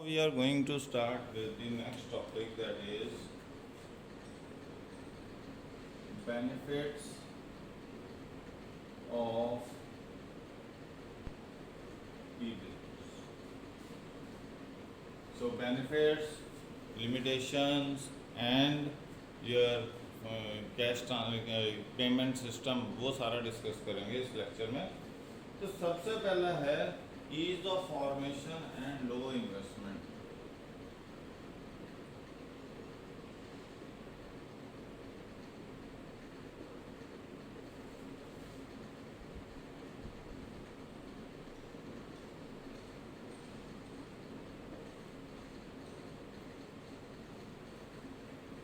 we are going to start with the next topic, that is benefits of e-business. So benefits, limitations and your cash payment system वो सारा discuss करेंगे इस lecture में। तो सबसे पहला है ease of formation and low investment.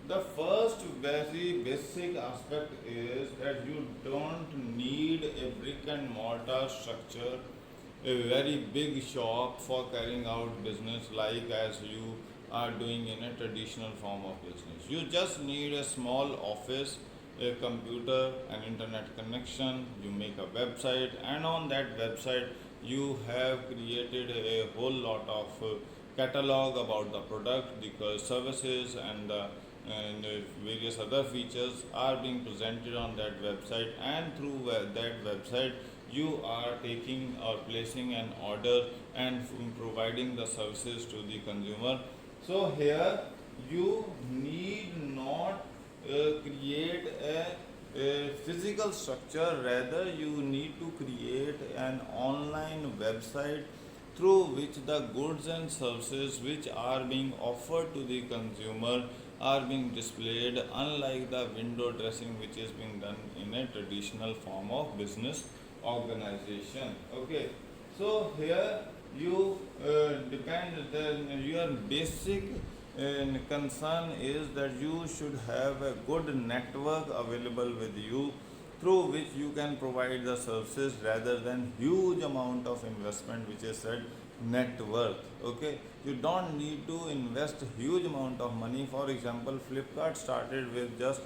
The first very basic aspect is that you don't need a brick and mortar structure, a very big shop for carrying out business like as you are doing in a traditional form of business. You just need a small office, a computer, an internet connection, you make a website, and on that website you have created a whole lot of catalog about the product, the services, and various other features are being presented on that website, and through that website you are taking or placing an order and providing the services to the consumer. So here you need not create a physical structure, rather you need to create an online website through which the goods and services which are being offered to the consumer are being displayed, unlike the window dressing which is being done in a traditional form of business organization. Okay, so here you depend, then your basic concern is that you should have a good network available with you through which you can provide the services, rather than huge amount of investment which is said net worth. Okay, you don't need to invest huge amount of money. For example, Flipkart started with just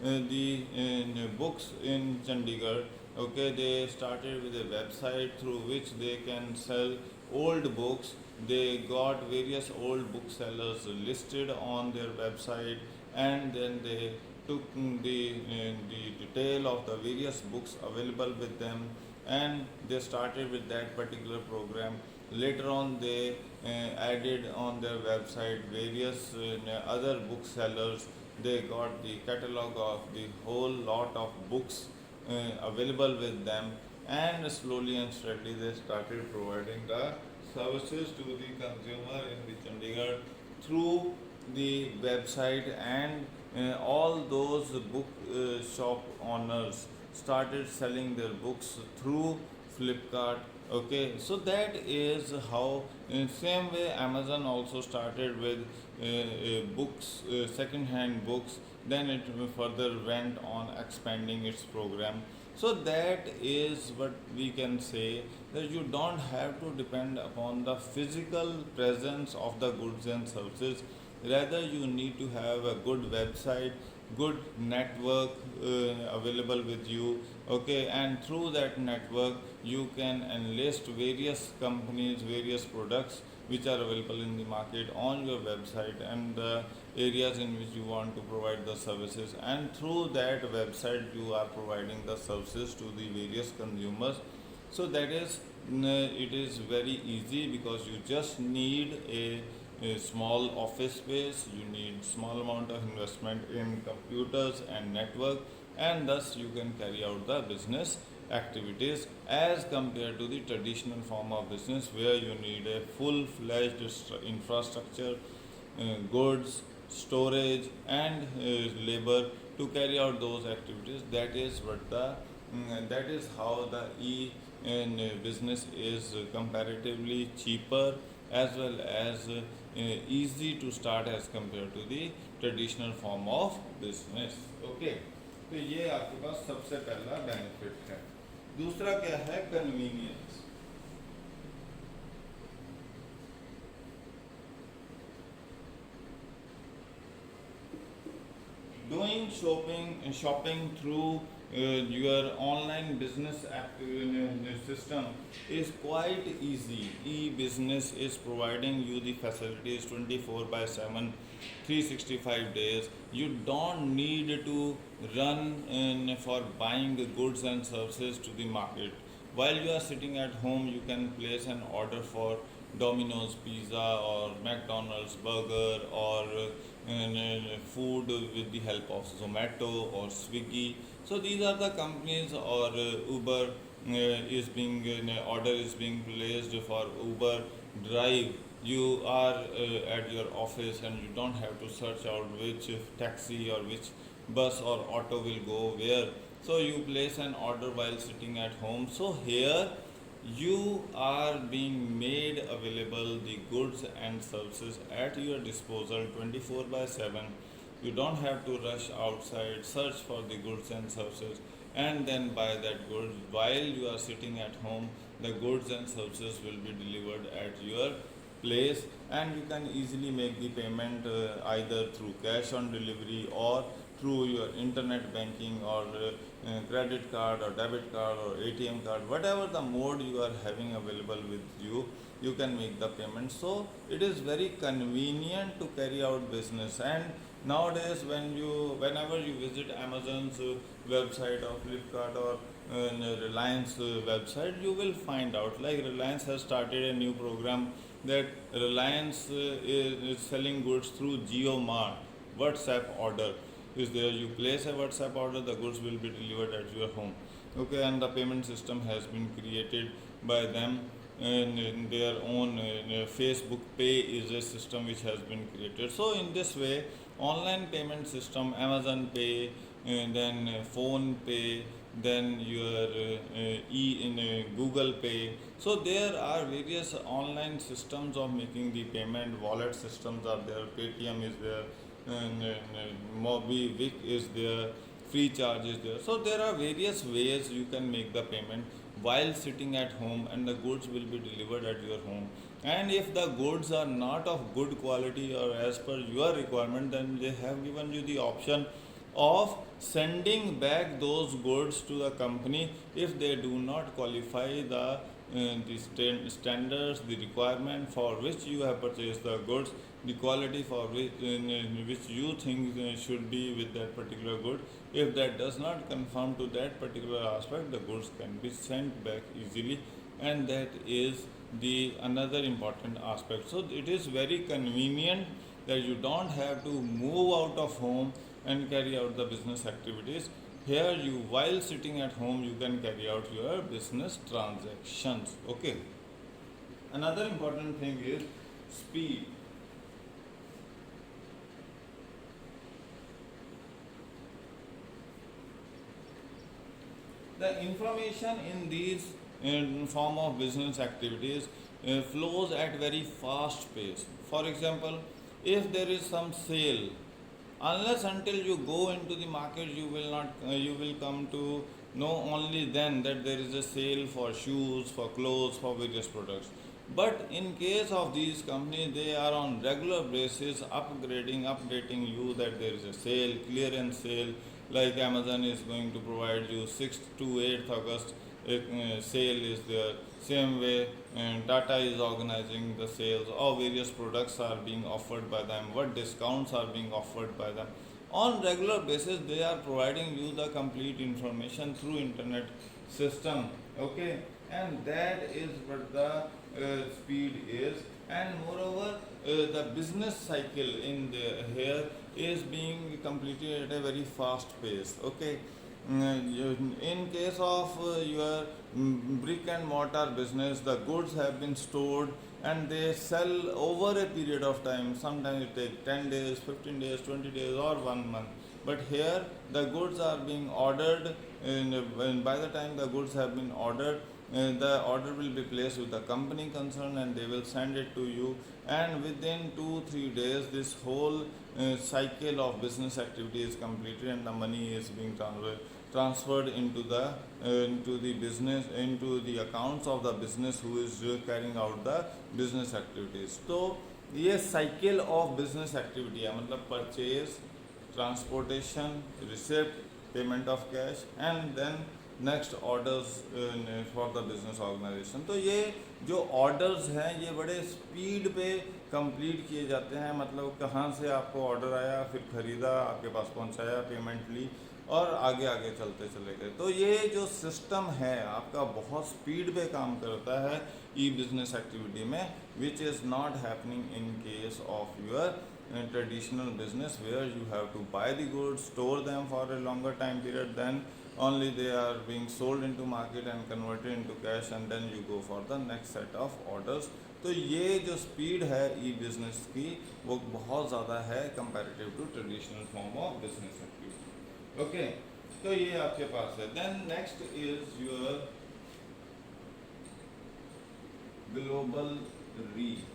the books in Chandigarh. Okay, they started with a website through which they can sell old books. They got various old booksellers listed on their website, and then they took the detail of the various books available with them, and they started with that particular program. Later on they added on their website various other booksellers. They got the catalog of the whole lot of books available with them, and slowly and steadily they started providing the services to the consumer in the Chandigarh through the website, and all those book shop owners started selling their books through Flipkart. Okay, so that is how, in same way, Amazon also started with books, second hand books, then it further went on expanding its program. So that is what we can say, that you don't have to depend upon the physical presence of the goods and services, rather you need to have a good website, good network available with you. Okay, and through that network you can enlist various companies, various products which are available in the market on your website, and the areas in which you want to provide the services, and through that website you are providing the services to the various consumers. So that is it is very easy, because you just need a small office space, you need small amount of investment in computers and network, and thus you can carry out the business activities, as compared to the traditional form of business where you need a full-fledged infrastructure, goods, storage, and labor to carry out those activities. That is what the that is how the business is comparatively cheaper, as well as easy to start as compared to the traditional form of business. Okay, तो ये आपके पास सबसे पहला benefit है। दूसरा क्या है? Convenience. Doing shopping through your online business system is quite easy. E-business is providing you the facilities 24 by 7, 365 days. You don't need to run in for buying the goods and services to the market. While you are sitting at home, you can place an order for Domino's pizza or McDonald's burger or food with the help of Zomato or Swiggy. So these are the companies, or Uber is being order is being placed for Uber Drive. You are at your office and you don't have to search out which taxi or which bus or auto will go where. So you place an order while sitting at home. So here you are being made available the goods and services at your disposal 24 by 7. You don't have to rush outside, search for the goods and services, and then buy that goods. While you are sitting at home, the goods and services will be delivered at your place, and you can easily make the payment either through cash on delivery or through your internet banking or credit card or debit card or ATM card, whatever the mode you are having available with you, you can make the payment. So it is very convenient to carry out business. And nowadays, whenever you visit Amazon's website or Flipkart or Reliance website, you will find out like Reliance has started a new program that Reliance is selling goods through JioMart. WhatsApp order is there. You place a WhatsApp order, the goods will be delivered at your home. Okay, and the payment system has been created by them, and in their own Facebook Pay is a system which has been created. So in this way, online payment system, Amazon Pay, then Phone Pay, then your Google Pay. So there are various online systems of making the payment. Wallet systems are there. Paytm is there, and Mobivic is there. Free charge is there. So there are various ways you can make the payment while sitting at home, and the goods will be delivered at your home. And if the goods are not of good quality or as per your requirement, then they have given you the option of sending back those goods to the company if they do not qualify the standards, the requirement for which you have purchased the goods, the quality for which you think should be with that particular good. If that does not conform to that particular aspect, the goods can be sent back easily, and that is the another important aspect. So it is very convenient that you don't have to move out of home and carry out the business activities. Here you, while sitting at home, you can carry out your business transactions. Okay, another important thing is speed. The information in these in form of business activities flows at very fast pace. For example, if there is some sale, unless until you go into the market, you will come to know only then that there is a sale for shoes, for clothes, for various products. But in case of these companies, they are on regular basis updating you that there is a sale, clearance sale. Like Amazon is going to provide you 6th to 8th August sale is there. Same way, Tata is organizing the sales. Or various products are being offered by them. What discounts are being offered by them. On regular basis, they are providing you the complete information through internet system. Okay, and that is what the speed is. And moreover, the business cycle in here is being completed at a very fast pace. Okay, in case of your brick and mortar business, the goods have been stored and they sell over a period of time. Sometimes it takes 10 days, 15 days, 20 days, or 1 month. But here the goods are being ordered, and by the time the goods have been ordered, the order will be placed with the company concerned and they will send it to you, and within 2-3 days this whole cycle of business activity is completed and the money is being transferred into the business, into the accounts of the business who is carrying out the business activities. So ये cycle of business activity है, मतलब purchase, transportation, receipt, payment of cash, and then next orders for the business organisation. तो ये जो orders हैं ये बड़े speed पे कंप्लीट किए जाते हैं, मतलब कहाँ से आपको ऑर्डर आया, फिर ख़रीदा, आपके पास पहुँचाया, पेमेंट ली और आगे आगे चलते चले गए। तो ये जो सिस्टम है आपका बहुत स्पीड पे काम करता है ई बिजनेस एक्टिविटी में, which is not happening in case of your traditional business, where you have to buy the goods, store them for a longer time period, then only they are being sold into market and converted into cash, and then you go for the next set of orders। तो ये जो speed है ई business की वो बहुत ज़्यादा है comparative to traditional form of business activity. Okay, तो ये आपके पास है। Then next is your global reach.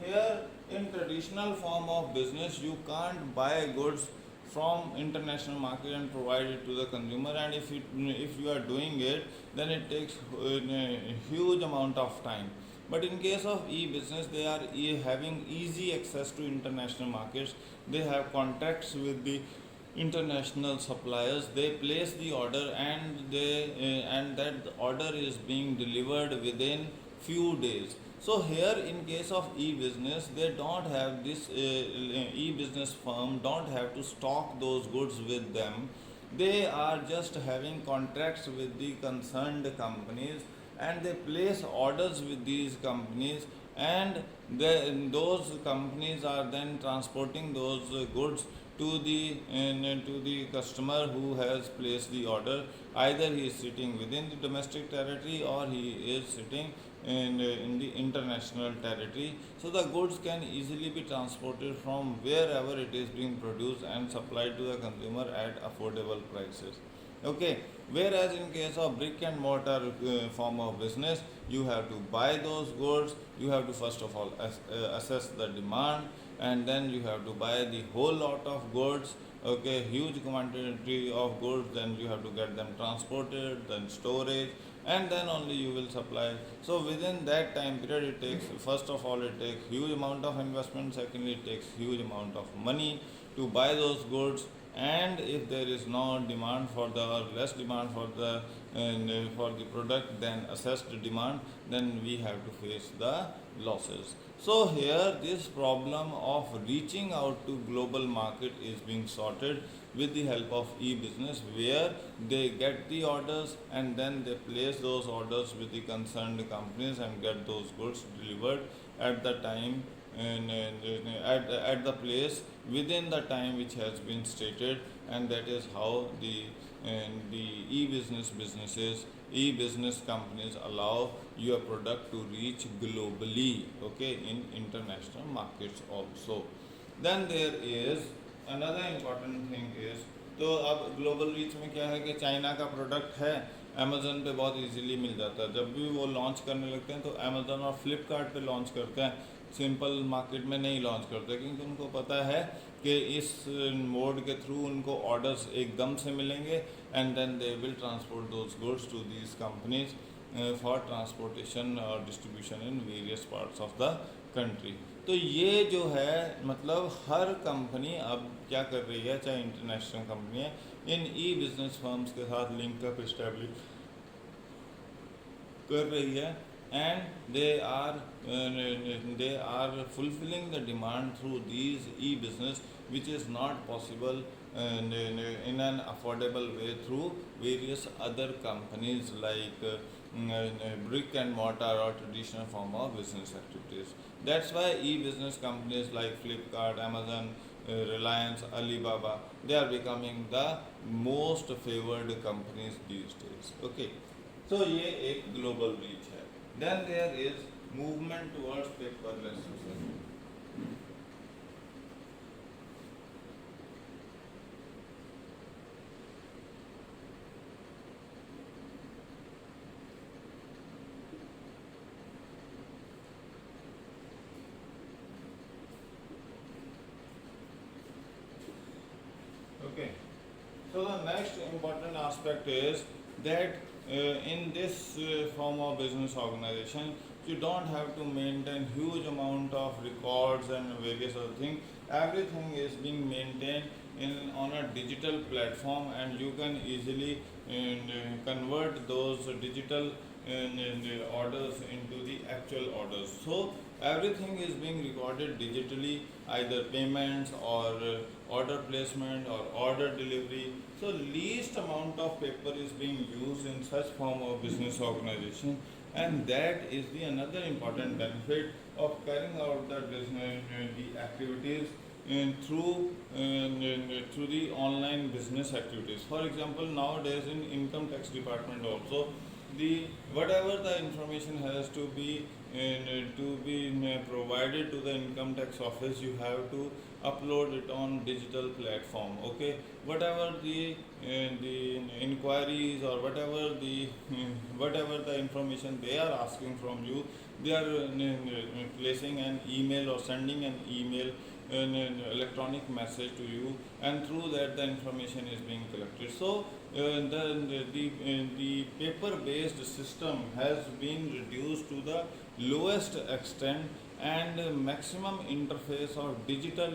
Here in traditional form of business you can't buy goods from international market and provide it to the consumer, and if you are doing it then it takes a huge amount of time. But in case of e-business they are having easy access to international markets. They have contacts with the international suppliers. They place the order and and that order is being delivered within few days. So here in case of e-business they don't have this e-business firm don't have to stock those goods with them. They are just having contracts with the concerned companies and they place orders with these companies, and those companies are then transporting those goods to the customer who has placed the order. Either he is sitting within the domestic territory or he is sitting in the international territory. So the goods can easily be transported from wherever it is being produced and supplied to the consumer at affordable prices. Okay, whereas in case of brick and mortar form of business, you have to buy those goods, you have to first of all assess the demand, and then you have to buy the whole lot of goods, okay, huge quantity of goods, then you have to get them transported, then storage, and then only you will supply. So within that time period it takes, first of all it takes huge amount of investment, secondly it takes huge amount of money to buy those goods, and if there is no demand for the or less demand for the for the product than assessed demand, then we have to face the losses. So here this problem of reaching out to global market is being sorted with the help of e-business, where they get the orders and then they place those orders with the concerned companies and get those goods delivered at the time and at the place within the time which has been stated, and that is how the e-business companies allow your product to reach globally, okay, in international markets also. Then there is another important thing is, तो अब global reach में क्या है कि China का product है Amazon पे बहुत इजीली मिल जाता है। जब भी वो लॉन्च करने लगते हैं तो अमेज़न और फ्लिपकार्ट पे लॉन्च करते हैं, सिंपल मार्केट में नहीं लॉन्च करते, क्योंकि उनको पता है कि इस मोड के थ्रू उनको ऑर्डर्स एकदम से मिलेंगे, and then they will transport those goods to these companies for transportation और distribution in various parts of the country. तो ये जो है मतलब हर कंपनी अब क्या कर रही है, चाहे इंटरनेशनल कंपनी है, इन ई बिजनेस फर्म्स के साथ लिंकअप इस्टेब्लिश कर रही है, and they are fulfilling the demand through these e-business, which is not possible in an affordable way through various other companies like brick and mortar or traditional form of business activities. That's why e-business companies like Flipkart, Amazon, Reliance, Alibaba, they are becoming the most favored companies these days. Okay, so ये एक global reach है. Then there is movement towards paperless society. Okay, so the next important aspect is that in this form of business organization You don't have to maintain huge amount of records and various other things. Everything is being maintained in on a digital platform, and you can easily convert those digital orders into the actual orders. So everything is being recorded digitally, either payments or order placement or order delivery. So least amount of paper is being used in such form of business organization, and that is the another important benefit of carrying out the business the activities through the online business activities. For example, nowadays in income tax department also, the whatever the information has to be provided to the income tax office, you have to upload it on digital platform. Okay, whatever the inquiries or whatever the information they are asking from you, they are placing an email or sending an email, an electronic message to you, and through that the information is being collected. So the paper based system has been reduced to the lowest extent, and maximum interface or digital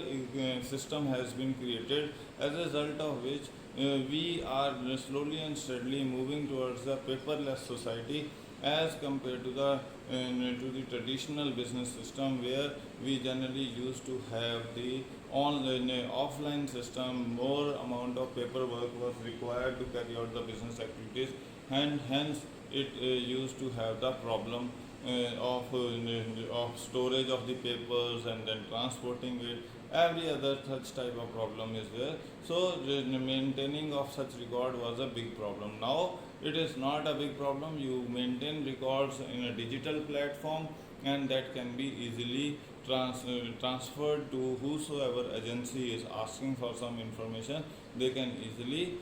system has been created, as a result of which we are slowly and steadily moving towards the paperless society, as compared to the traditional business system, where we generally used to have the online offline system. More amount of paperwork was required to carry out the business activities, and hence it used to have the problem of storage of the papers and then transporting it. Every other such type of problem is there. So the maintaining of such record was a big problem. Now it is not a big problem. You maintain records in a digital platform, and that can be easily transferred to whosoever agency is asking for some information. They can easily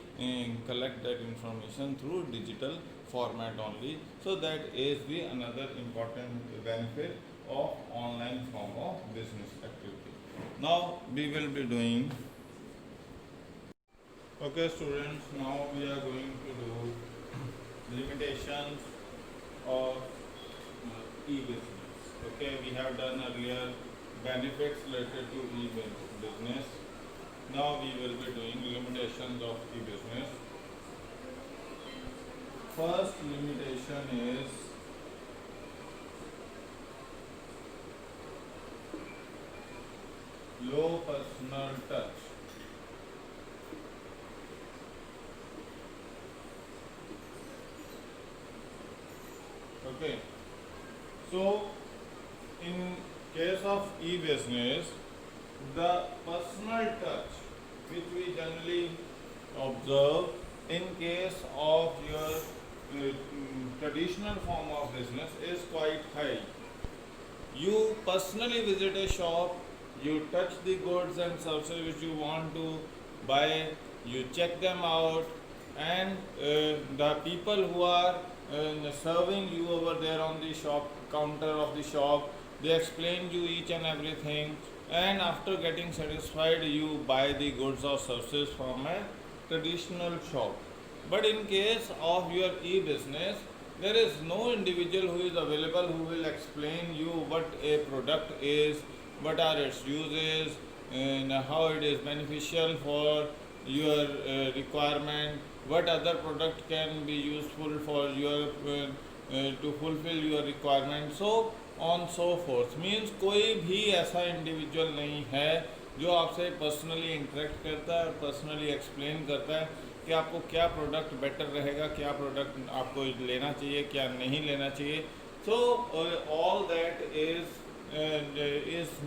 collect that information through digital format only. So that is the another important benefit of online form of business activity. Now we will be doing, okay students, now we are going to do limitations of e-business. Okay, we have done earlier benefits related to e-business. Now we will be doing limitations of e-business. First limitation is low personal touch. Okay, so in case of e-business, the personal touch which we generally observe in case of your traditional form of business is quite high. You personally visit a shop, you touch the goods and services which you want to buy, you check them out, and the people who are serving you over there on the shop counter of the shop, they explain you each and everything, and after getting satisfied, you buy the goods or services from a traditional shop. But in case of your e-business, there is no individual who is available who will explain you what a product is, what are its uses, and how it is beneficial for your requirement, what other product can be useful for your to fulfill your requirement, so on so forth. Means कोई भी ऐसा individual नहीं है जो आपसे personally interact करता है और पर्सनली एक्सप्लेन करता है कि आपको क्या प्रोडक्ट बेटर रहेगा, क्या प्रोडक्ट आपको लेना चाहिए, क्या नहीं लेना चाहिए. So all that is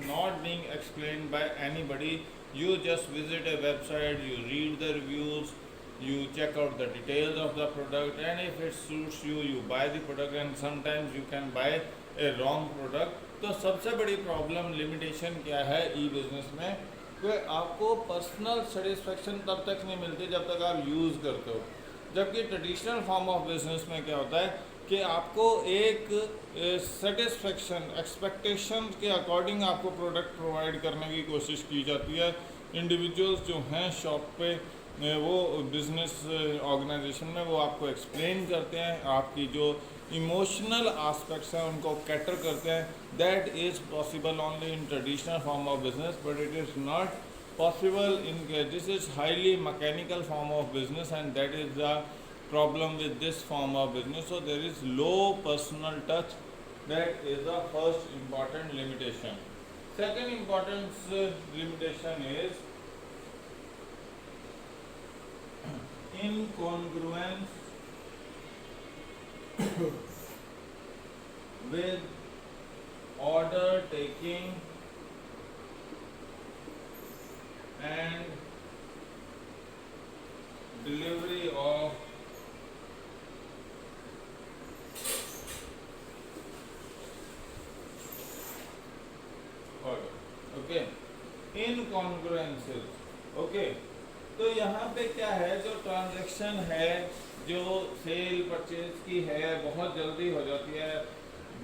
not being explained by anybody. You just visit a website, you read the reviews, you check out the details of the product, and if it suits you, you buy the product, and sometimes you can buy a wrong product. तो सबसे बड़ी problem limitation क्या है ई business में कि आपको personal satisfaction तब तक नहीं मिलती जब तक आप यूज़ करते हो. जबकि ट्रेडिशनल फॉर्म ऑफ बिजनेस में क्या होता है कि आपको एक सेटिस्फेक्शन एक्सपेक्टेशन के अकॉर्डिंग आपको प्रोडक्ट प्रोवाइड करने की कोशिश की जाती है. इंडिविजुअल्स जो हैं शॉप पे वो बिज़नेस ऑर्गेनाइजेशन में वो आपको एक्सप्लेन करते हैं आपकी जो इमोशनल एस्पेक्ट्स हैं उनको कैटर करते हैं, that is possible only in traditional form of business, but it is not possible in this is highly mechanical form of business, and that is the problem with this form of business. So there is low personal touch. That is the first important limitation. Second important limitation is incongruence with order taking and delivery of order. Okay, incongruences. Okay, तो यहाँ पे क्या है, जो transaction है, जो cell purchase की है, बहुत जल्दी हो जाती है,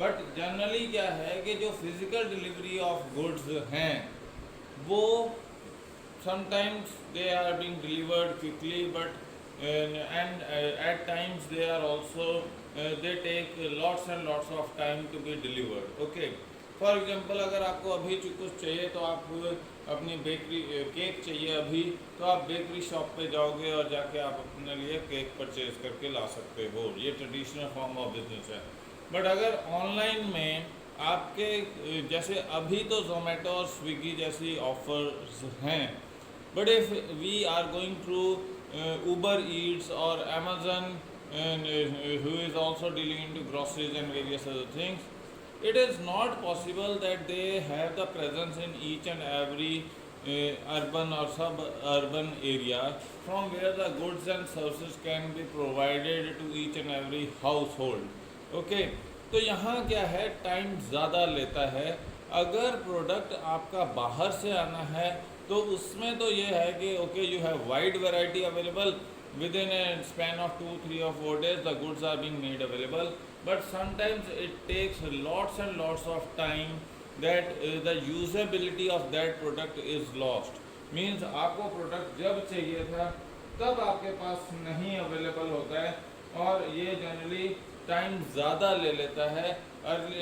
बट जनरली क्या है कि जो फिजिकल डिलीवरी ऑफ गुड्स हैं वो sometimes they are being delivered quickly, but at times they are also they take lots and lots of time to be delivered. Okay, for example अगर आपको अभी कुछ चाहिए तो आप अपनी बेकरी केक चाहिए अभी, तो आप बेकरी शॉप पे जाओगे और जाके आप अपने लिए केक परचेज करके ला सकते हो, ये ट्रेडिशनल फॉर्म ऑफ बिजनेस है। बट अगर ऑनलाइन में आपके जैसे अभी तो जोमेटो और स्विगी जैसी ऑफर्स हैं, but if we are going through Uber Eats or Amazon, and who is also dealing into groceries and various other things, it is not possible that they have the presence in each and every urban or suburban area from where the goods and services can be provided to each and every household. Okay, तो यहाँ क्या है, time ज़्यादा लेता है। अगर product आपका बाहर से आना है तो उसमें तो ये है कि okay you have wide variety available, with in A span of 2, 3 or 4 days the goods are being made available, but sometimes it takes lots and lots of time that the usability of that product is lost. means आपको product जब चाहिए था तब आपके पास नहीं available होता है, और ये जनरली टाइम ज़्यादा ले लेता है।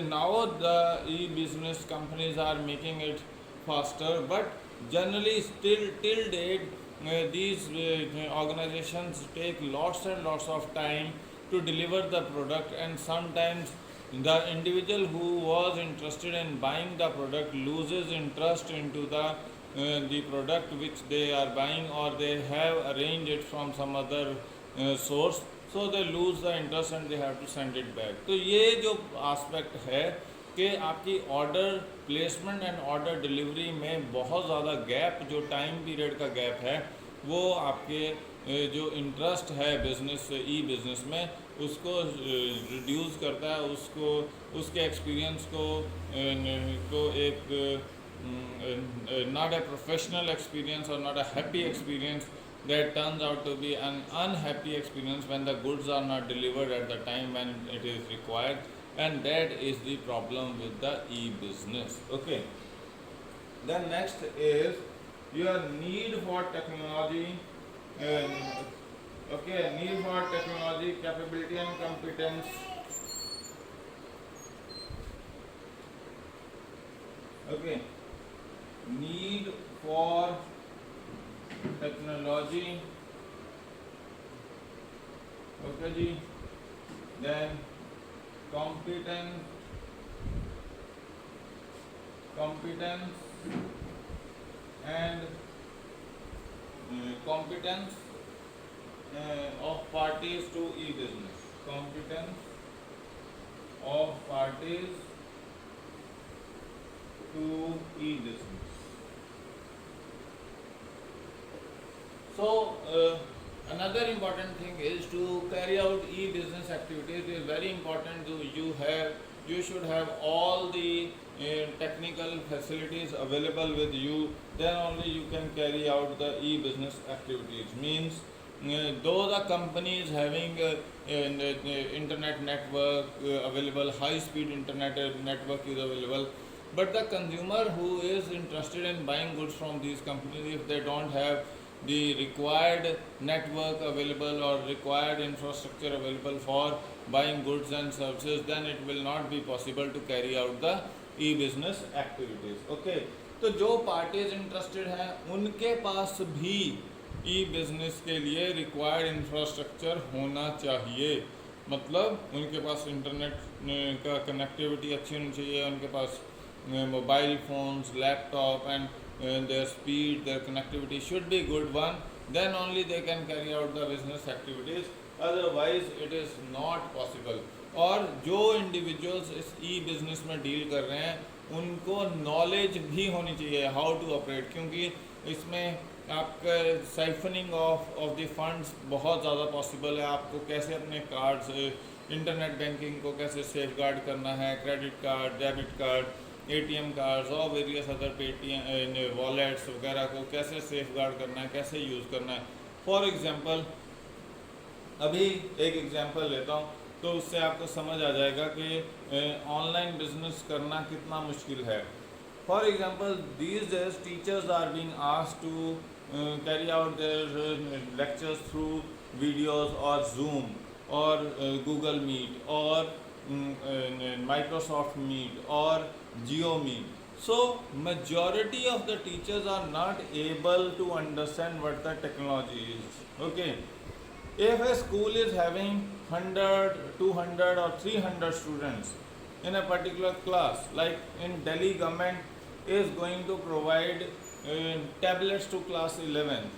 Now the e business companies are making it faster, but generally still till date these organizations take lots and lots of time to deliver the product, and sometimes the individual who was interested in buying the product loses interest into the product which they are buying, or they have arranged it from some other source, so they lose the interest and they have to send it back. तो ये जो aspect है कि आपकी order placement and order delivery में बहुत ज़्यादा gap, जो टाइम पीरियड का गैप है, वो आपके जो इंटरेस्ट है बिज़नेस ई बिज़नेस में उसको रिड्यूस करता है, उसको उसके एक्सपीरियंस को एक नॉट ए प्रोफेशनल एक्सपीरियंस और not a happy experience, that turns out to be an unhappy experience when the goods are not delivered at the time when it is required, and that is the problem with the e-business. Okay, then next is your need for technology, need for technology, capability and competence. Okay, need for technology, okay जी, then competence and competence of parties to e-business, competence of parties to e-business. So another important thing is to carry out e-business activities. It is very important you should have all the technical facilities available with you. Then only you can carry out the e-business activities. Means though the company is having internet network available, high-speed internet network is available, but the consumer who is interested in buying goods from these companies, if they don't have the required network available or required infrastructure available for buying goods and services, then it will not be possible to carry out the e-business activities. Okay, तो जो parties interested हैं उनके पास भी ई business के लिए required infrastructure होना चाहिए, मतलब उनके पास इंटरनेट का कनेक्टिविटी अच्छी होनी चाहिए, उनके पास mobile phones, laptop and their speed, their connectivity should be good one, then only they can carry out the business activities, otherwise it is not possible. और जो इंडिविजुअल्स इस ई बिजनेस में डील कर रहे हैं उनको नॉलेज भी होनी चाहिए हाउ टू ऑपरेट, क्योंकि इसमें आपका साइफनिंग ऑफ द फंड्स बहुत ज़्यादा पॉसिबल है। आपको कैसे अपने कार्ड्स, इंटरनेट बैंकिंग को कैसे सेफ गार्ड करना है, credit card, debit card, ATM cards और वेरियस अदर पेटीएम वॉलेट्स वगैरह को कैसे सेफ गार्ड करना है, कैसे यूज़ करना है। फॉर एग्जांपल अभी एक एग्जांपल लेता हूँ तो उससे आपको समझ आ जाएगा कि ऑनलाइन बिजनेस करना कितना मुश्किल है। For example these days teachers are being asked to carry out their lectures through videos और जूम और गूगल मीट और Microsoft Meet or Geo Meet. So majority of the teachers are not able to understand what the technology is. Okay, if a school is having 100, 200 or 300 students in a particular class, like in Delhi government is going to provide tablets to class 11,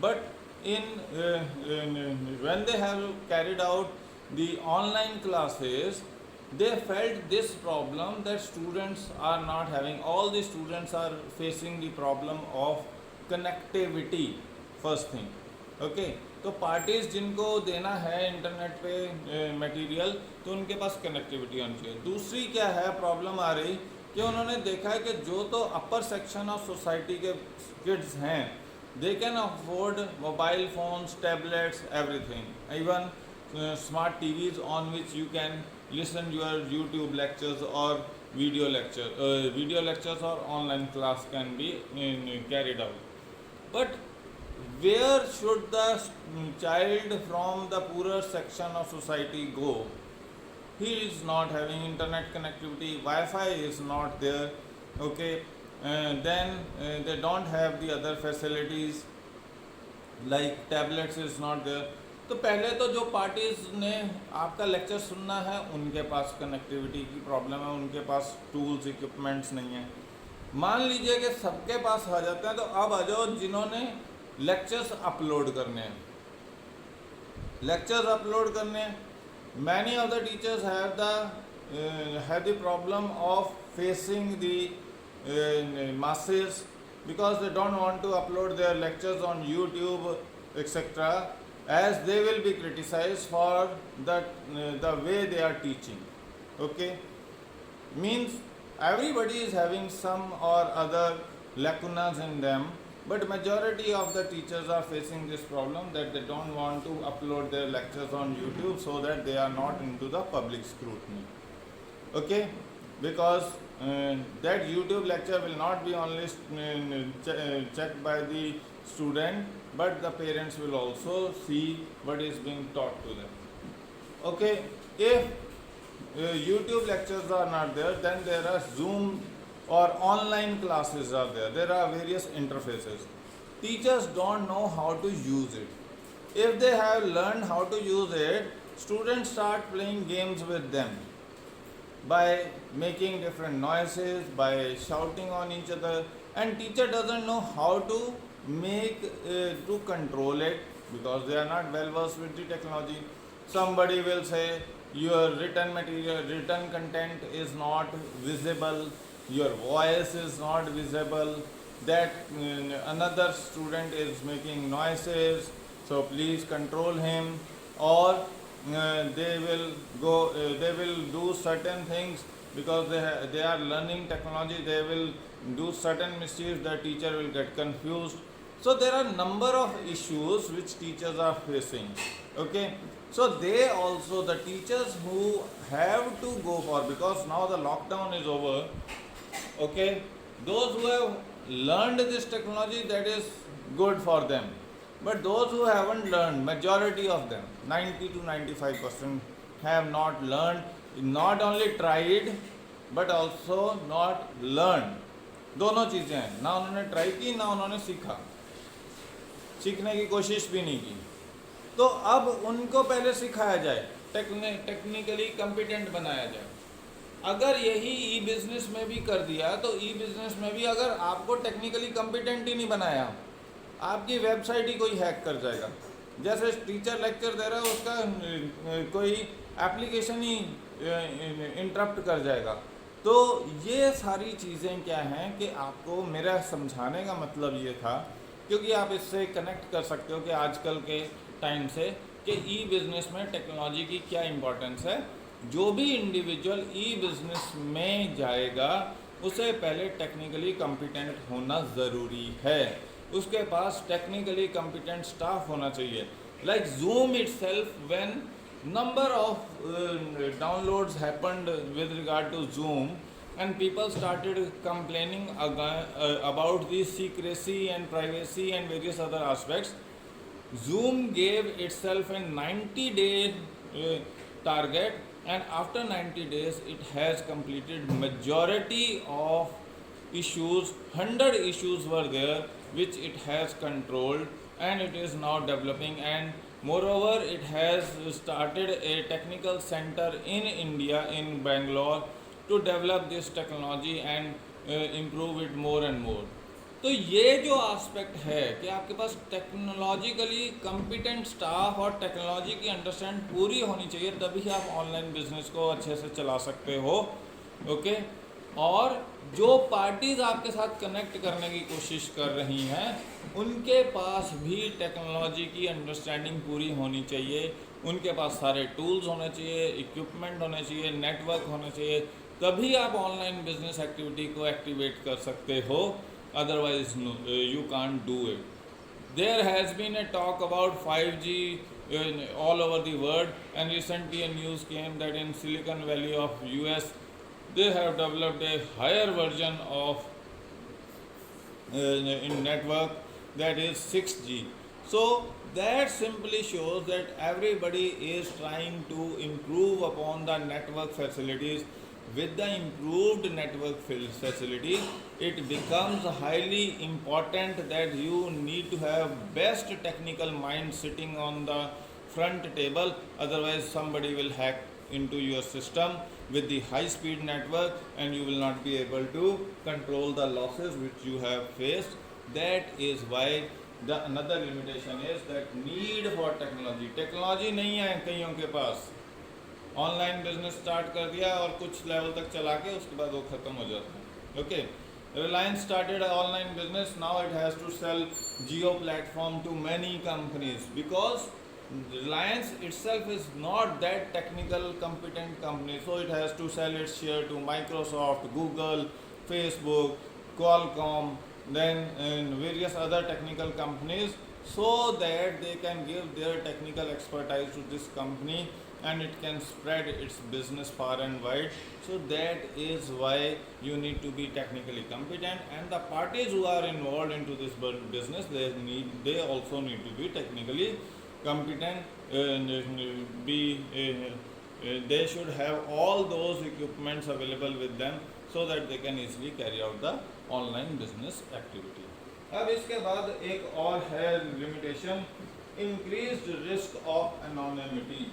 but when they have carried out the online classes, they felt this problem that students are not having, all the students are facing the problem of connectivity first thing. Okay, तो parties जिनको देना है internet पे material तो उनके पास connectivity होनी चाहिए। दूसरी क्या है प्रॉब्लम आ रही कि उन्होंने देखा है कि जो तो अपर सेक्शन ऑफ सोसाइटी के किड्स हैं they can afford mobile phones, tablets, everything, even smart TVs on which you can listen your YouTube lectures or video lectures or online class can be carried out. But where should the child from the poorer section of society go? He is not having internet connectivity, Wi-Fi is not there, okay, then they don't have the other facilities like tablets is not there. तो पहले तो जो parties ने आपका lecture सुनना है उनके पास connectivity की प्रॉब्लम है, उनके पास टूल्स, इक्विपमेंट्स नहीं है। मान लीजिए कि सबके पास आ जाते हैं, तो अब आ जाओ जिन्होंने लेक्चर्स अपलोड करने हैं, लेक्चर्स अपलोड करने हैं। Many of the teachers have the problem of facing the masses because they don't want to upload their lectures on YouTube etc, as they will be criticized for the way they are teaching. Okay, means everybody is having some or other lacunas in them, but majority of the teachers are facing this problem that they don't want to upload their lectures on YouTube so that they are not into the public scrutiny. Okay, because that YouTube lecture will not be only checked by the student, but the parents will also see what is being taught to them. Okay, if YouTube lectures are not there, then there are Zoom or online classes are there. There are various interfaces. Teachers don't know how to use it. If they have learned how to use it, students start playing games with them by making different noises, by shouting on each other, and teacher doesn't know how to to control it because they are not well versed with the technology. Somebody will say your written material, written content is not visible, your voice is not visible, that another student is making noises, so please control him, or they will do certain things because they are learning technology, they will do certain mischief, the teacher will get confused. So there are number of issues which teachers are facing. Okay, so they also, the teachers who have to go for, because now the lockdown is over, okay, those who have learned this technology, that is good for them. But those who haven't learned, majority of them, 90 to 95% have not learned, not only tried but also not learned. दोनों चीज़ें हैं, ना उन्होंने try की ना उन्होंने सीखा, सीखने की कोशिश भी नहीं की। तो अब उनको पहले सिखाया जाए, टेक्निकली कॉम्पिटेंट बनाया जाए। अगर यही ई बिज़नेस में भी कर दिया तो ई बिज़नेस में भी अगर आपको टेक्निकली कॉम्पिटेंट ही नहीं बनाया, आपकी वेबसाइट ही कोई हैक कर जाएगा। जैसे टीचर लेक्चर दे रहा है, उसका कोई एप्लीकेशन ही इंटरप्ट कर जाएगा। तो ये सारी चीज़ें क्या हैं कि आपको, मेरा समझाने का मतलब ये था, क्योंकि आप इससे कनेक्ट कर सकते हो कि आजकल के टाइम से कि ई बिज़नेस में टेक्नोलॉजी की क्या इम्पोर्टेंस है। जो भी इंडिविजुअल ई बिज़नेस में जाएगा उसे पहले टेक्निकली कॉम्पिटेंट होना ज़रूरी है, उसके पास टेक्निकली कॉम्पिटेंट स्टाफ होना चाहिए। Like zoom itself, when number of downloads happened with regard to Zoom, and people started complaining about the secrecy and privacy and various other aspects, Zoom gave itself a 90-day target, and after 90 days it has completed majority of issues. 100 issues were there which it has controlled, and it is now developing, and moreover it has started a technical center in India, in Bangalore, to develop this technology and improve it more and more. तो ये जो aspect है कि आपके पास technologically competent staff और technology की understand पूरी होनी चाहिए, तभी आप ऑनलाइन बिजनेस को अच्छे से चला सकते हो। ओके, और जो पार्टीज़ आपके साथ कनेक्ट करने की कोशिश कर रही हैं उनके पास भी टेक्नोलॉजी की अंडरस्टैंडिंग पूरी होनी चाहिए, उनके पास सारे टूल्स होने चाहिए, इक्विपमेंट होने चाहिए, नेटवर्क होने चाहिए, तभी आप ऑनलाइन बिजनेस एक्टिविटी को एक्टिवेट कर सकते हो। Otherwise you can't do it. There has been a talk about 5G all over the world, and recently a news came that in Silicon Valley of US they have developed a higher version of in network, that is 6G. So that simply shows that everybody is trying to improve upon the network facilities. With the improved network facility, it becomes highly important that you need to have best technical mind sitting on the front table, otherwise somebody will hack into your system with the high speed network and you will not be able to control the losses which you have faced. That is why the another limitation is that need for technology नहीं है कईयों के पास। Online business start कर दिया और कुछ level तक चला के उसके बाद वो ख़त्म हो जाता है। Okay, Reliance started online business, now it has to sell Jio platform to many companies because Reliance itself is not that technical competent company, so it has to sell its share to Microsoft, Google, Facebook, Qualcomm, then various other technical companies, so that they can give their technical expertise to this company and it can spread its business far and wide. So that is why you need to be technically competent, and the parties who are involved into this business, they also need to be technically competent. They should have all those equipments available with them so that they can easily carry out the online business activity. अब इसके बाद एक और है limitation, increased risk of anonymity.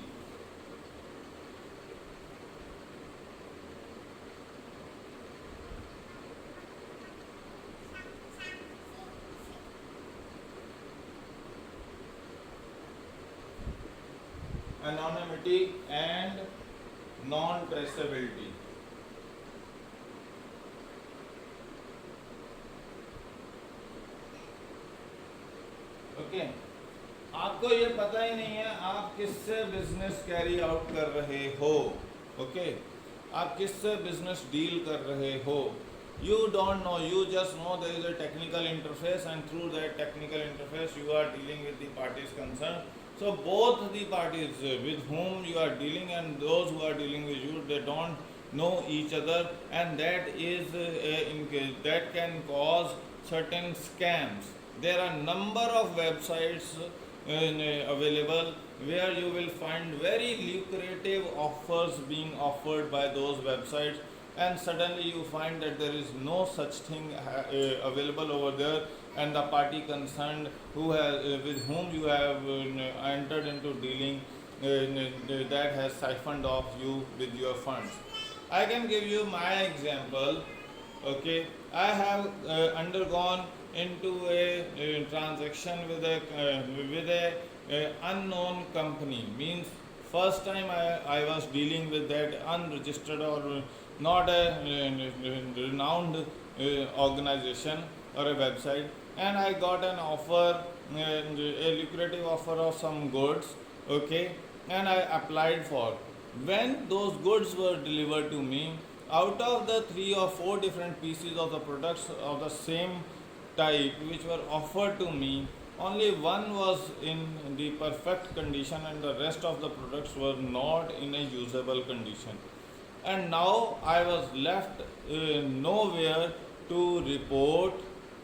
Anonymity and non-traceability. Okay, आपको ये पता ही नहीं है आप किससे बिजनेस कैरी आउट कर रहे हो। ओके, आप किससे बिजनेस डील कर रहे हो, you don't know, you just know there is a technical interface and through that technical interface you are dealing with the parties concerned. So both the parties with whom you are dealing and those who are dealing with you, they don't know each other, and that is that can cause certain scams. There are number of websites available where you will find very lucrative offers being offered by those websites, and suddenly you find that there is no such thing available over there, and the party concerned who has with whom you have entered into dealing that has siphoned off you with your funds. I can give you my example. Okay, I have undergone into a transaction with a unknown company. Means first time I was dealing with that unregistered or not a renowned organization or a website, and I got an offer, a lucrative offer of some goods. Okay, and I applied for. When those goods were delivered to me, out of the 3 or 4 different pieces of the products of the same type which were offered to me, only one was in the perfect condition and the rest of the products were not in a usable condition. And now I was left nowhere to report,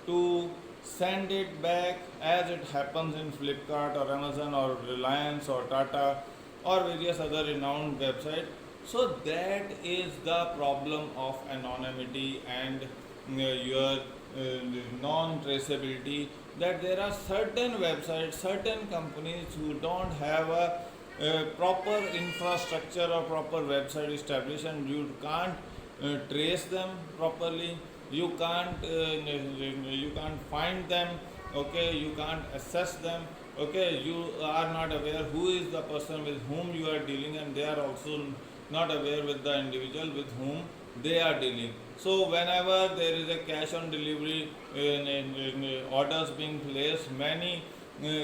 to send it back as it happens in Flipkart or Amazon or Reliance or Tata or various other renowned websites. So that is the problem of anonymity and your non-traceability, that there are certain websites, certain companies who don't have a proper infrastructure or proper website established, and you can't trace them properly. You can't find them. Okay, you can't assess them. Okay, you are not aware who is the person with whom you are dealing, and they are also not aware with the individual with whom they are dealing. So whenever there is a cash on delivery orders being placed, many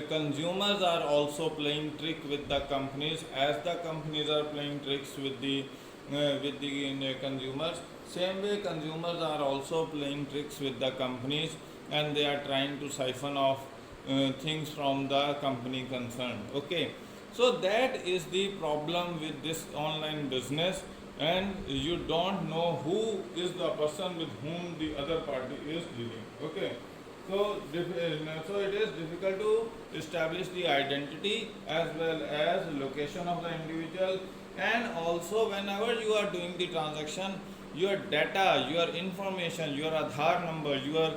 consumers are also playing trick with the companies, as the companies are playing tricks with the consumers. Same way, consumers are also playing tricks with the companies, and they are trying to siphon off things from the company concerned. Okay, so that is the problem with this online business, and you don't know who is the person with whom the other party is dealing. Okay, so so it is difficult to establish the identity as well as location of the individual, and also whenever you are doing the transaction, your data, your information, your Aadhaar number, your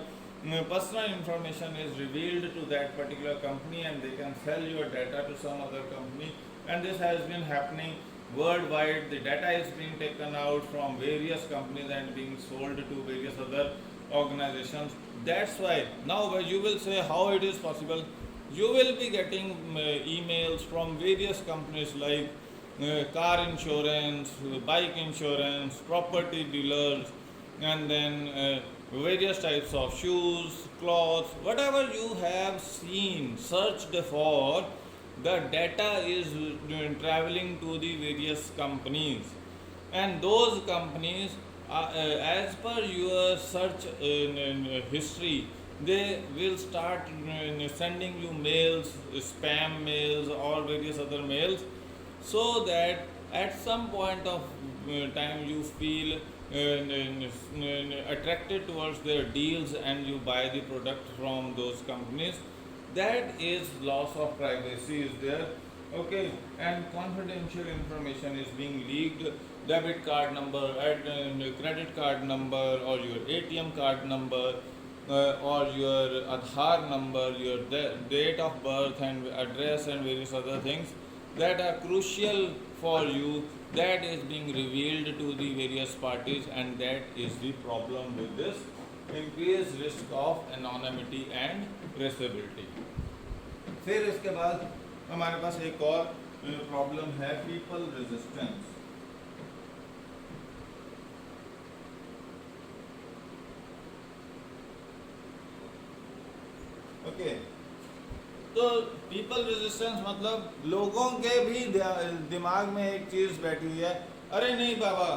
personal information is revealed to that particular company, and they can sell your data to some other company. And this has been happening worldwide. The data is being taken out from various companies and being sold to various other organizations. That's why now you will say how it is possible. You will be getting emails from various companies like car insurance, bike insurance, property dealers, and then various types of shoes, clothes, whatever you have seen, searched for, the data is traveling to the various companies, and those companies, as per your search history, they will start sending you mails, spam mails, or various other mails, so that at some point of time you feel attracted towards their deals and you buy the product from those companies. That is loss of privacy is there. Okay, and confidential information is being leaked. Debit card number, credit card number, or your ATM card number, or your Aadhaar number, your date of birth and address, and various other things that are crucial for you, that is being revealed to the various parties, and that is the problem with this increased risk of anonymity and traceability. फिर इसके बाद हमारे पास एक और problem है, people resistance. Okay, तो people resistance मतलब लोगों के भी दिमाग में एक चीज़ बैठी हुई है, अरे नहीं बाबा,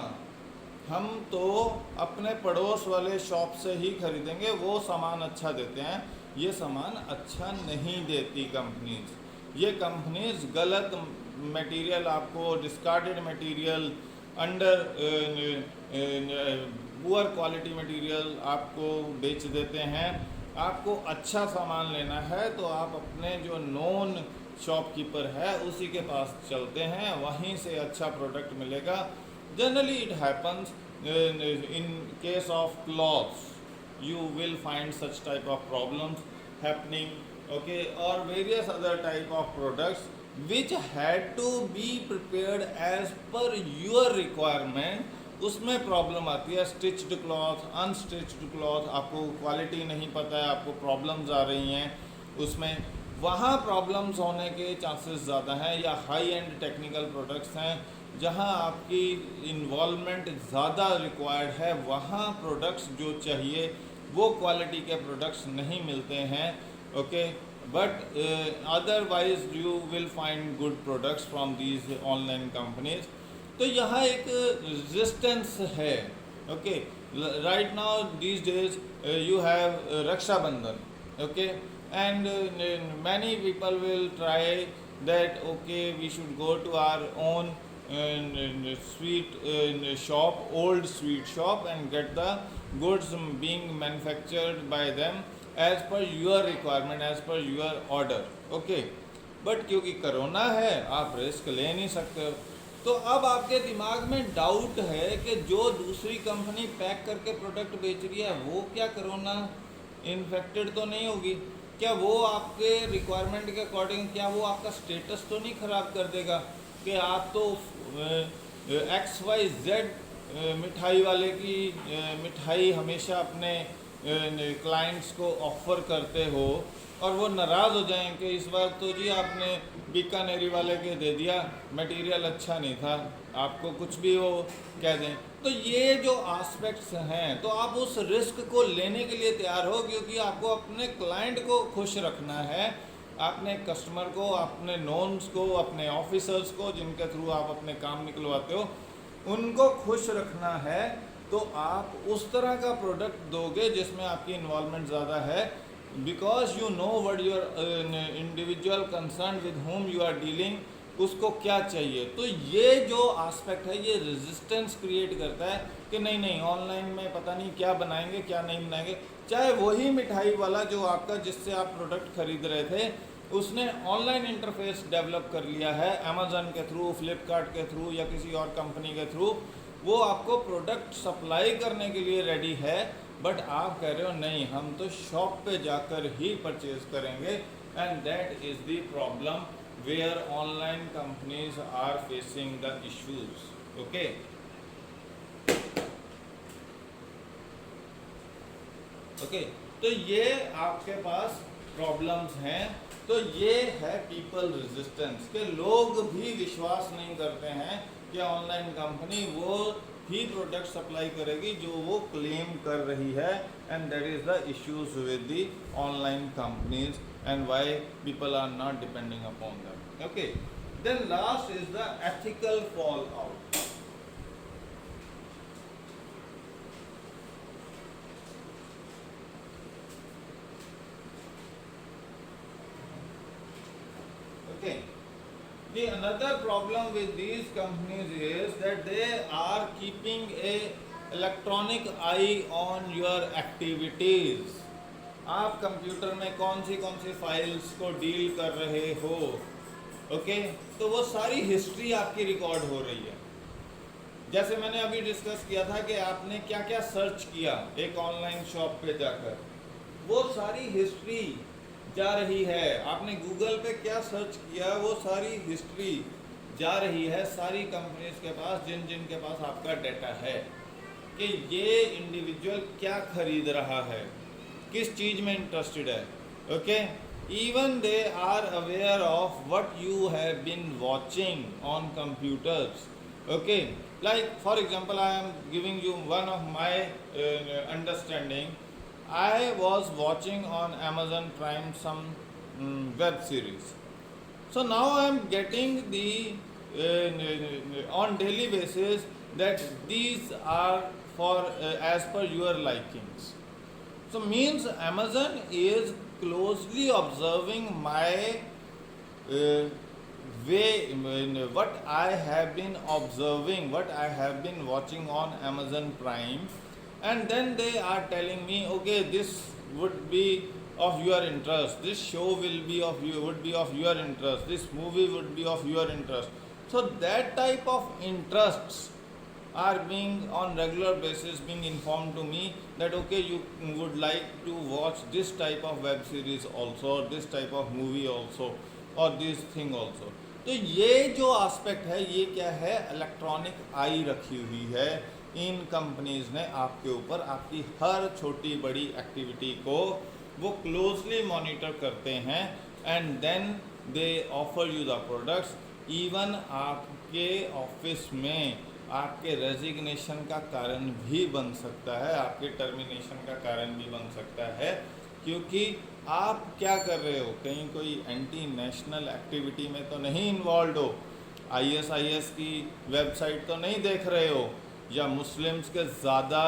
हम तो अपने पड़ोस वाले शॉप से ही खरीदेंगे, वो सामान अच्छा देते हैं, ये सामान अच्छा नहीं देती कंपनीज. ये कंपनीज गलत मटेरियल आपको, discarded material, under poor quality material आपको बेच देते हैं, आपको अच्छा सामान लेना है तो आप अपने जो नॉन शॉपकीपर है उसी के पास चलते हैं, वहीं से अच्छा प्रोडक्ट मिलेगा. Generally it happens in case of clothes, you will find such type of problems happening, okay, or various other type of products which had to be prepared as per your requirement. उसमें problem आती है. Stitched cloth, unstitched cloth, आपको quality नहीं पता है, आपको problems आ रही हैं उसमें, वहाँ प्रॉब्लम्स होने के चांसेस ज़्यादा हैं. या हाई एंड टेक्निकल प्रोडक्ट्स हैं जहाँ आपकी इन्वॉल्वमेंट ज़्यादा रिक्वायर्ड है, वहाँ प्रोडक्ट्स जो चाहिए वो क्वालिटी के प्रोडक्ट्स नहीं मिलते हैं. Okay, but otherwise you will find good products from these online companies. तो यहाँ एक रेजिस्टेंस है. Okay, right now these days you have Raksha Bandhan. Okay, and many people will try that okay, we should go to our own sweet shop, old sweet shop, and get the goods being manufactured by them as per your requirement, as per your order. Okay, but क्योंकि corona है आप risk ले नहीं सकते हो. तो अब आपके दिमाग में डाउट है कि जो दूसरी कंपनी पैक करके प्रोडक्ट बेच रही है वो क्या कोरोना इन्फेक्टेड तो नहीं होगी? क्या वो आपके रिक्वायरमेंट के अकॉर्डिंग, क्या वो आपका स्टेटस तो नहीं ख़राब कर देगा कि आप तो XYZ मिठाई वाले की मिठाई हमेशा अपने क्लाइंट्स को ऑफ़र करते हो और वो नाराज़ हो जाएं कि इस बार तो जी आपने बीकानेरी वाले के दे दिया, मटेरियल अच्छा नहीं था, आपको कुछ भी वो कह दें. तो ये जो एस्पेक्ट्स हैं, तो आप उस रिस्क को लेने के लिए तैयार हो क्योंकि आपको अपने क्लाइंट को खुश रखना है, आपने कस्टमर को, अपने नॉन्स को, अपने ऑफिसर्स को जिनके थ्रू आप अपने काम निकलवाते हो, उनको खुश रखना है. तो आप उस तरह का प्रोडक्ट दोगे जिसमें आपकी इन्वॉल्वमेंट ज़्यादा है, because you know what your individual concern with whom you are dealing, उसको क्या चाहिए. तो ये जो एस्पेक्ट है ये रेजिस्टेंस क्रिएट करता है कि नहीं नहीं ऑनलाइन में पता नहीं क्या बनाएंगे क्या नहीं बनाएंगे. चाहे वही मिठाई वाला जो आपका जिससे आप प्रोडक्ट खरीद रहे थे उसने ऑनलाइन इंटरफेस डेवलप कर लिया है अमेज़न के थ्रू, फ्लिपकार्ट के थ्रू या किसी और कंपनी के थ्रू, वो आपको प्रोडक्ट सप्लाई करने के लिए रेडी है, बट आप कह रहे हो नहीं हम तो शॉप पे जाकर ही परचेज करेंगे. And that is the problem where online companies are facing the issues. Okay, okay, तो ये आपके पास प्रॉब्लम्स हैं. तो ये है पीपल रेजिस्टेंस के लोग भी विश्वास नहीं करते हैं कि ऑनलाइन कंपनी वो ही प्रोडक्ट सप्लाई करेगी जो वो क्लेम कर रही है. And that is the issues with the online companies and why people are not depending upon them. Okay, then last is the ethical fallout. Okay, the another problem with these companies is that they are keeping a electronic eye on your activities. आप computer में कौन सी files को deal कर रहे हो. Okay, तो वो सारी हिस्ट्री आपकी रिकॉर्ड हो रही है. जैसे मैंने अभी डिस्कस किया था कि आपने क्या क्या सर्च किया एक ऑनलाइन शॉप पे जाकर, वो सारी हिस्ट्री जा रही है. आपने गूगल पे क्या सर्च किया वो सारी हिस्ट्री जा रही है सारी कंपनीज के पास, जिन जिन के पास आपका डाटा है कि ये इंडिविजुअल क्या खरीद रहा है, किस चीज़ में इंटरेस्टेड है. Okay, even they are aware of what you have been watching on computers. Okay, like for example I am giving you one of my understanding. I was watching on Amazon Prime some web series. So now I am getting the on daily basis that these are for as per your likings. So means Amazon is closely observing my way, what I have been observing, what I have been watching on Amazon Prime. and then they are telling me, okay, this would be of your interest, this show will be of you, would be of your interest, this movie would be of your interest. So that type of interests are being on regular basis being informed to me that okay, you would like to watch this type of web series also, or this type of movie also, or this thing also. तो ये जो aspect है, ये क्या है, electronic आई रखी हुई है इन कंपनीज ने आपके ऊपर। आपकी हर छोटी बड़ी एक्टिविटी को वो क्लोजली मॉनिटर करते हैं and then they offer you the products. Even आपके ऑफिस में आपके रेजिग्नेशन का कारण भी बन सकता है, आपके टर्मिनेशन का कारण भी बन सकता है, क्योंकि आप क्या कर रहे हो, कहीं कोई एंटी नेशनल एक्टिविटी में तो नहीं इन्वॉल्व हो, आईएसआईएस की वेबसाइट तो नहीं देख रहे हो, या मुस्लिम्स के ज़्यादा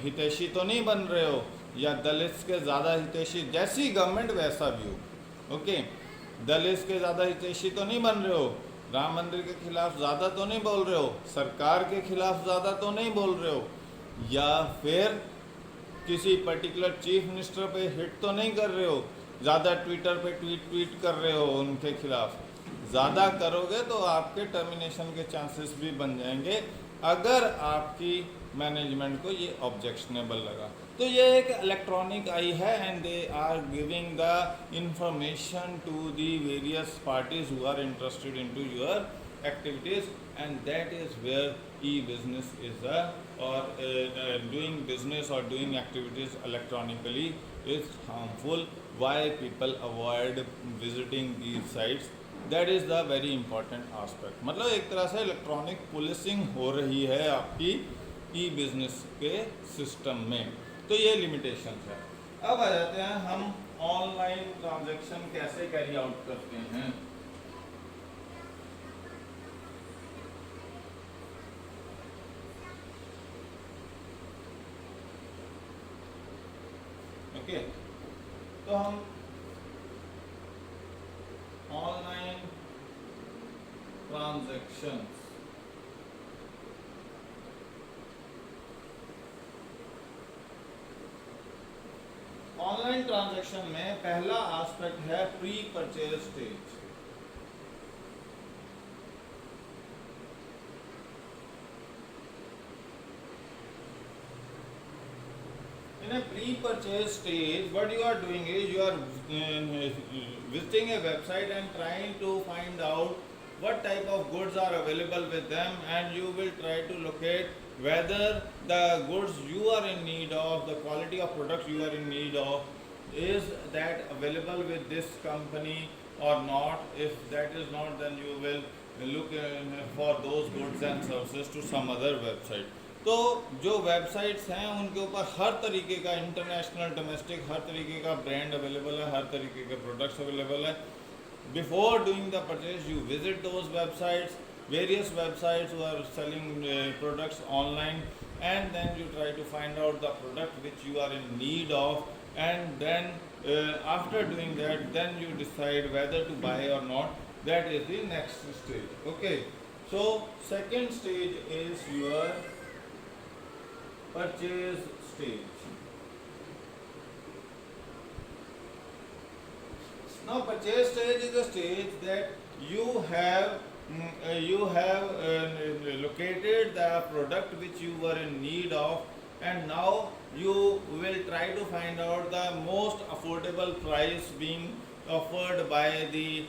हितैषी तो नहीं बन रहे हो, या दलित्स के ज़्यादा हितैषी, जैसी गवर्नमेंट वैसा भी हो, ओके, दलित्स के ज़्यादा हितैषी तो नहीं बन रहे हो, राम मंदिर के खिलाफ ज़्यादा तो नहीं बोल रहे हो, सरकार के खिलाफ ज़्यादा तो नहीं बोल रहे हो, या फिर किसी पर्टिकुलर चीफ मिनिस्टर पे हिट तो नहीं कर रहे हो, ज़्यादा ट्विटर पे ट्वीट कर रहे हो उनके खिलाफ। ज़्यादा करोगे तो आपके टर्मिनेशन के चांसेस भी बन जाएंगे अगर आपकी मैनेजमेंट को ये ऑब्जेक्शनेबल लगा। तो ये एक इलेक्ट्रॉनिक आई है and they are giving the information to the various parties who are interested into your activities, and that is where e-business is or doing business or doing activities electronically is harmful. Why people avoid visiting these sites, that is the very important aspect। मतलब एक तरह से electronic policing हो रही है आपकी ई business के system में, तो ये लिमिटेशन है। अब आ जाते हैं हम ऑनलाइन ट्रांजैक्शन कैसे कैरी आउट करते हैं। ओके, तो हम ऑनलाइन ट्रांजैक्शंस ऑनलाइन ट्रांजैक्शन में पहला एस्पेक्ट है pre purchase stage. In a pre-purchase stage, what you are doing is you are visiting a website and trying to find out what type of goods are available with them, and you will try to locate whether the goods you are in need of, the quality of products you are in need of, is that available with this company or not. If that is not, then you will look for those goods and services to some other website। तो जो websites हैं उनके ऊपर हर तरीके का international, domestic, हर तरीके का brand available है, हर तरीके के प्रोडक्ट्स अवेलेबल है। Before doing the purchase you visit those websites, various websites who are selling products online, and then you try to find out the product which you are in need of, and then after doing that then you decide whether to buy or not. That is the next stage. Okay, so second stage is your purchase stage। Now purchase stage is a stage that you have located the product which you were in need of, and now you will try to find out the most affordable price being offered by the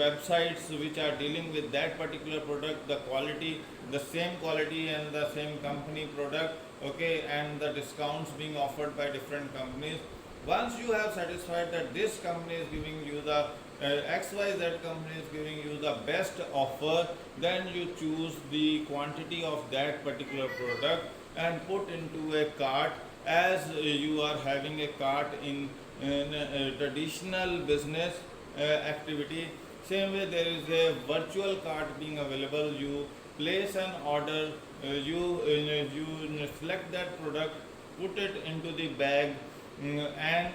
websites which are dealing with that particular product, the quality, the same quality and the same company product, okay, and the discounts being offered by different companies. Once you have satisfied that this company is giving you the XYZ company is giving you the best offer, then you choose the quantity of that particular product and put into a cart, as you are having a cart in traditional business activity. Same way there is a virtual cart being available. You place an order, you select that product, put it into the bag, and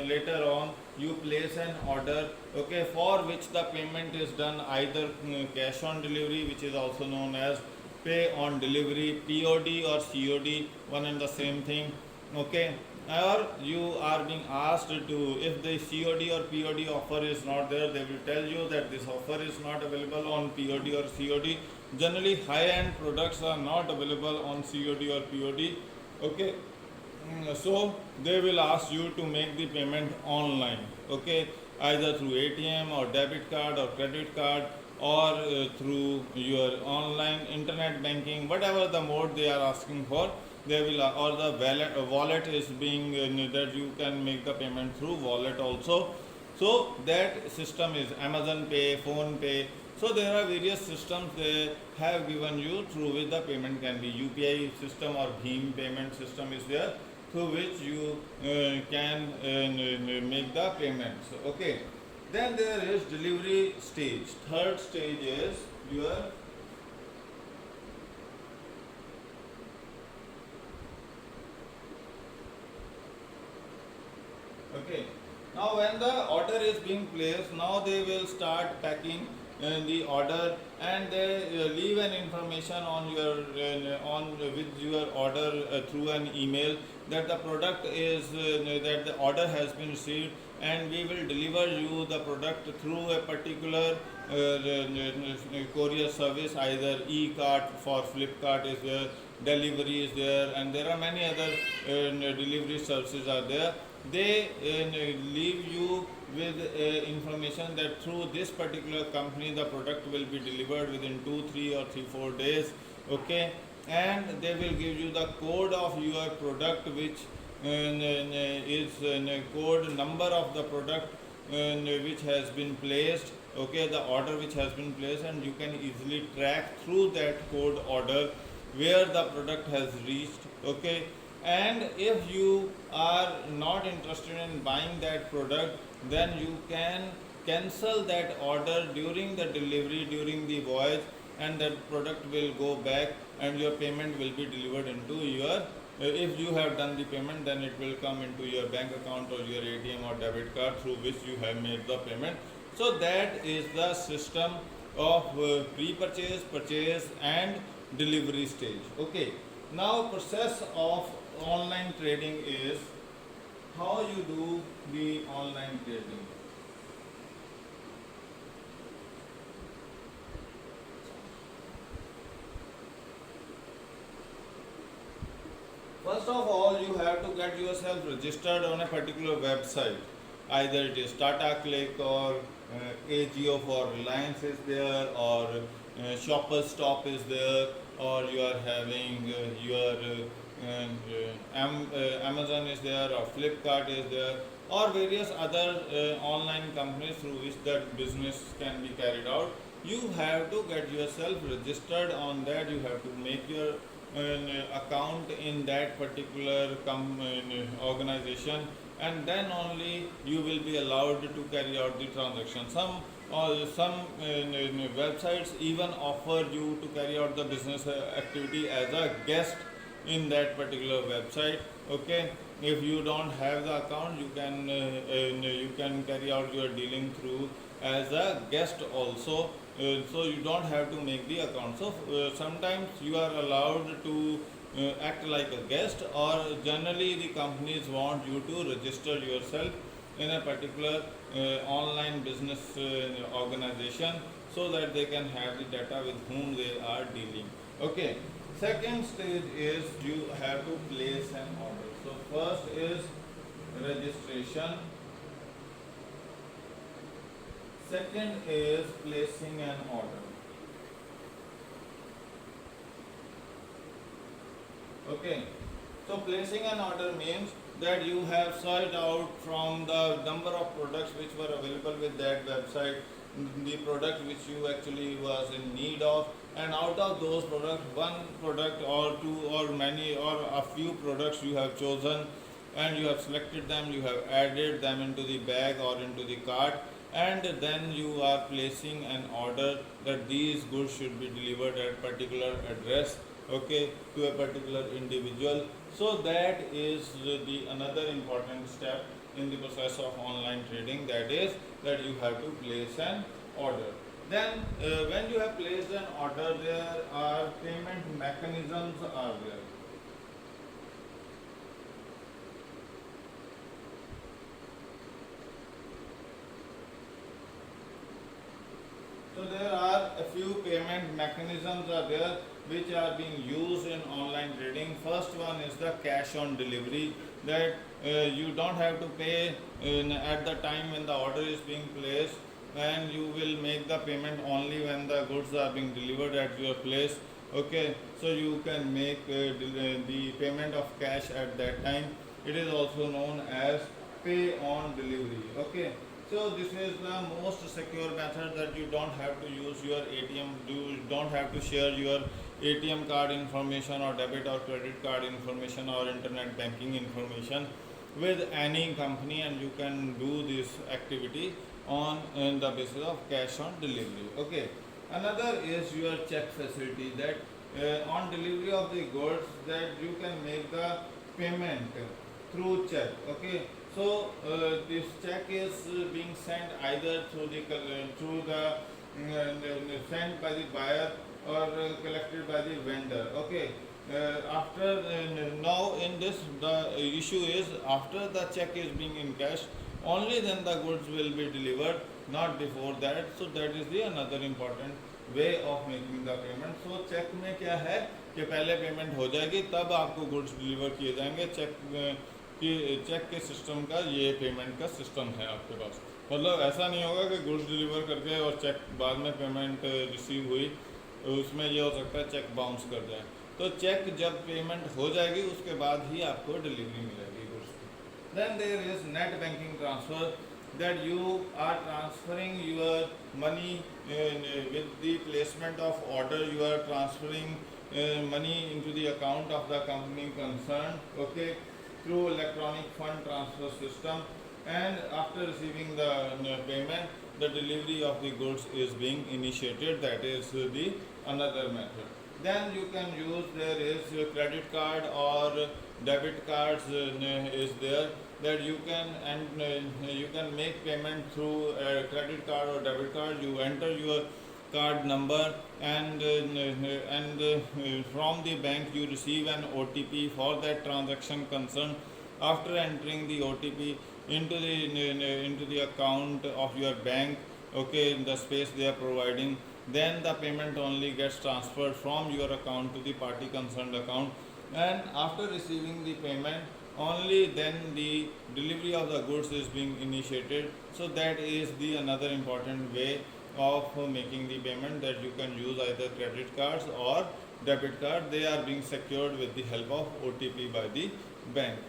later on you place an order, okay, for which the payment is done either cash on delivery, which is also known as pay on delivery, POD or COD, one and the same thing. Okay, or you are being asked to, if the COD or POD offer is not there, they will tell you that this offer is not available on POD or COD. Generally high end products are not available on COD or POD. Okay, so they will ask you to make the payment online. Okay, either through ATM or debit card or credit card, or through your online internet banking, whatever the mode they are asking for, they will, or the wallet is being that you can make the payment through wallet also. So that system is Amazon Pay, Phone Pay. So there are various systems they have given you through which the payment can be. UPI system or Bheem payment system is there, through which you can make the payments. Okay. Then there is delivery stage. Third stage is your, okay. Now when the order is being placed, now they will start packing the order, and they leave an information on your on with your order through an email, that the product is that the order has been received, and we will deliver you the product through a particular courier service, either e-cart for Flipkart is there, delivery is there, and there are many other delivery services are there. They leave you with information that through this particular company the product will be delivered within 2 3 or 3 4 days. Okay, and they will give you the code of your product, which is code number of the product which has been placed. Okay, the order which has been placed, and you can easily track through that code order where the product has reached. Okay, and if you are not interested in buying that product, then you can cancel that order during the delivery, during the voyage, and that product will go back, and your payment will be delivered into your if you have done the payment, then it will come into your bank account or your ATM or debit card through which you have made the payment. So that is the system of pre-purchase, purchase and delivery stage. Okay, now process of online trading is how you do the online trading. First of all, you have to get yourself registered on a particular website. Either it is Tata Click, or AGO for Reliance is there, or Shoppers Stop is there, or you are having your Amazon is there, or Flipkart is there, or various other online companies through which that business can be carried out. You have to get yourself registered on that. You have to make your account in that particular organization, and then only you will be allowed to carry out the transaction. Some websites even offer you to carry out the business activity as a guest in that particular website. Okay, if you don't have the account, you can carry out your dealing through as a guest also. So you don't have to make the account. So sometimes you are allowed to act like a guest, or generally the companies want you to register yourself in a particular online business organization, so that they can have the data with whom they are dealing. Okay, second stage is you have to place an order. So first is registration, second is placing an order. Okay, so placing an order means that you have searched out from the number of products which were available with that website, the product which you actually was in need of, and out of those products, one product or two or many or a few products you have chosen, and you have selected them, you have added them into the bag or into the cart, and then you are placing an order that these goods should be delivered at particular address. Okay, to a particular individual. So that is the another important step in the process of online trading, that is that you have to place an order. Then when you have placed an order, there are payment mechanisms are there. So there are a few payment mechanisms are there which are being used in online trading. First one is the cash on delivery, that you don't have to pay at the time when the order is being placed, and you will make the payment only when the goods are being delivered at your place. Okay, so you can make the payment of cash at that time. It is also known as pay on delivery. Okay, so this is the most secure method, that you don't have to use your ATM, you don't have to share your ATM card information or debit or credit card information or internet banking information with any company, and you can do this activity on the basis of cash on delivery. Okay, another is your check facility, that on delivery of the goods, that you can make the payment through check. Okay, so this check is being sent either through the sent by the buyer or collected by the vendor. Okay, after now in this, the issue is after the check is being encashed, only then the goods will be delivered, not before that. So that is the another important way of making the payment. So check में क्या है कि पहले payment हो जाएगी, तब आपको goods deliver किए जाएंगे। चेक के सिस्टम का ये पेमेंट का सिस्टम है आपके पास। मतलब ऐसा नहीं होगा कि गुड्स डिलीवर करके और चेक बाद में पेमेंट रिसीव हुई, उसमें ये हो सकता है चेक बाउंस कर जाए। तो चेक जब पेमेंट हो जाएगी उसके बाद ही आपको डिलीवरी मिलेगी गुड्स की। Then there is net banking transfer, that you are transferring your money with the placement of order. You are transferring money into the account of the company concerned. Okay, through electronic fund transfer system, and after receiving the payment, the delivery of the goods is being initiated. That is the another method. Then you can use, there is a credit card or debit cards is there, that you can, and you can make payment through a credit card or debit card. You enter your card number, and from the bank you receive an OTP for that transaction concerned. After entering the OTP into the account of your bank, okay, in the space they are providing, then the payment only gets transferred from your account to the party concerned account, and after receiving the payment, only then the delivery of the goods is being initiated. So that is the another important way of making the payment, that you can use either credit cards or debit card. They are being secured with the help of OTP by the bank.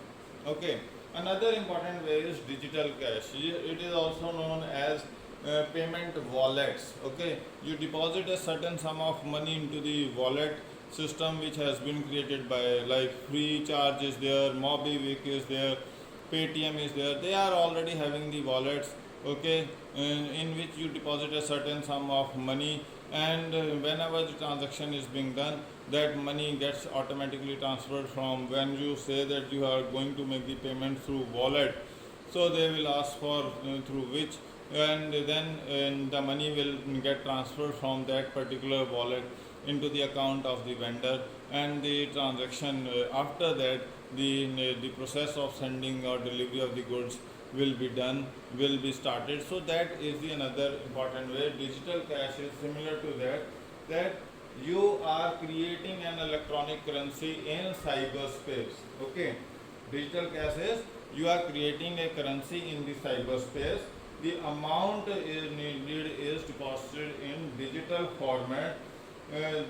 Okay, another important way is digital cash. It is also known as payment wallets. Okay, you deposit a certain sum of money into the wallet system which has been created by, like, Freecharge is there, Mobiwick is there, Paytm is there. They are already having the wallets. Okay, in which you deposit a certain sum of money, and whenever the transaction is being done, that money gets automatically transferred. From when you say that you are going to make the payment through wallet, so they will ask for through which, and then the money will get transferred from that particular wallet into the account of the vendor, and the transaction after that, the process of sending or delivery of the goods will be done, will be started. So that is the another important way. Digital cash is similar to that, that you are creating an electronic currency in cyberspace. Okay, digital cash is you are creating a currency in the cyberspace. The amount is needed is deposited in digital format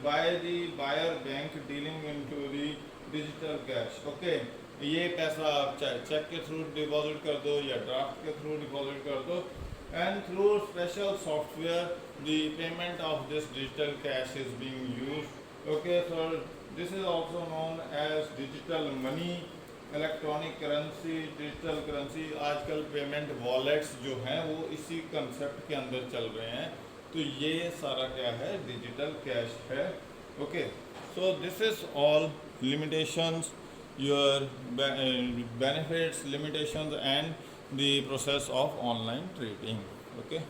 by the buyer bank dealing into the digital cash. Okay, ये पैसा आप चाहे check के through deposit कर दो या draft के through deposit कर दो, and through special software the payment of this digital cash is being used. Okay, so this is also known as digital money, electronic currency, digital currency. आजकल payment wallets जो हैं वो इसी concept के अंदर चल रहे हैं। तो ये सारा क्या है, डिजिटल कैश है। Okay, so this is all limitations, your benefits, limitations, and the process of online trading. Okay.